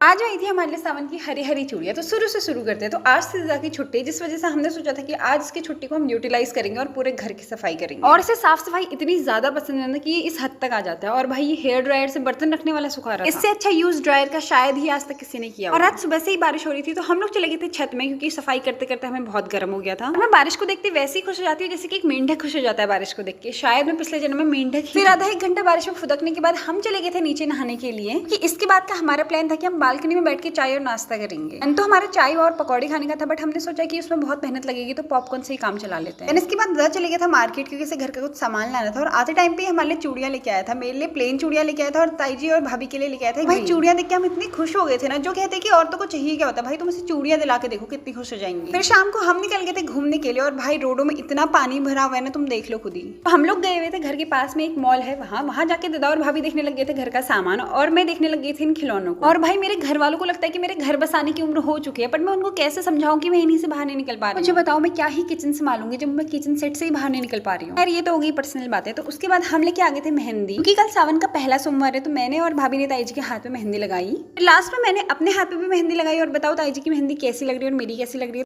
आज आई थी हमारे लिए सावन की हरी हरी चूड़ियाँ। तो शुरू से शुरू करते हैं। तो आज से की छुट्टी, जिस वजह से हमने सोचा था कि आज इसकी छुट्टी को हम यूटिलाइज करेंगे और पूरे घर की सफाई करेंगे। और इसे साफ सफाई इतनी ज्यादा पसंद है ना कि ये इस हद तक आ जाता है। और भाई ये हेयर ड्रायर से बर्तन रखने वाला सुखा रहा है। इससे अच्छा यूज ड्रायर का शायद ही आज तक किसी ने किया। और आज सुबह से ही बारिश हो रही थी, तो हम लोग चले गए थे छत में, क्योंकि सफाई करते करते हमें बहुत गर्म हो गया था। मैं बारिश को देखते वैसे ही खुश हो जाती हूँ जैसे कि एक मेंढक खुश हो जाता है बारिश को देख के। शायद मैं पिछले जन्म में मेंढक। फिर आधा एक घंटा बारिश में फुदकने के बाद हम चले गए थे नीचे नहाने के लिए, कि इसके बाद का हमारा प्लान था कि हम बालकनी में बैठ के चाय और नाश्ता करेंगे। तो हमारा चाय और पकौड़ी खाने का था, बट हमने सोचा कि उसमें बहुत मेहनत लगेगी, तो पॉपकॉर्न से ही काम चला लेते हैं। इसके बाद दादा चले गया था मार्केट, क्योंकि इसे घर का कुछ सामान लाना था। और आते टाइम पे हमारे लिए चूड़ियां लेके आया था। मेरे लिए प्लेन चूड़ियां लेके आया था और ताई जी और भाभी के लिए लेके आया था। भाई चूड़ियां देख के हम इतनी खुश हो गए थे ना, जो कहते कि औरतों को चाहिए क्या होता है, भाई तुम इसे चूड़ियां दिला के देखो कितनी खुश हो जाएंगी। फिर शाम को हम निकल गए थे घूमने के लिए, और भाई रोडों में इतना पानी भरा हुआ है ना, तुम देख लो खुद ही। तो हम लोग गए हुए थे घर के पास में एक मॉल है, वहां जाके दादा और भाभी देखने लग गए थे घर का सामान, और मैं देखने लग गई थी इन खिलौनों को। और भाई मेरे घर वालों को लगता है कि मेरे घर बसाने की उम्र हो चुकी है, बट मैं उनको कैसे समझाऊं कि मैं इन्हीं से बाहर नहीं निकल पा रही हूं। मुझे बताओ मैं क्या ही किचन संभालूंगी जब मैं किचन सेट से ही बाहर नहीं निकल पा रही हूँ। यार ये तो हो गई पर्सनल बात है। तो उसके बाद हम लेके आ गए थे मेहंदी, क्योंकि कल सावन का पहला सोमवार है। तो मैंने और भाभी ने ताई जी के हाथ में मेहंदी लगाई। लास्ट में मैंने अपने हाथ पे भी मेहंदी लगाई। और बताओ ताई जी की मेहंदी कैसी लग रही है और मेरी कैसी लग रही है।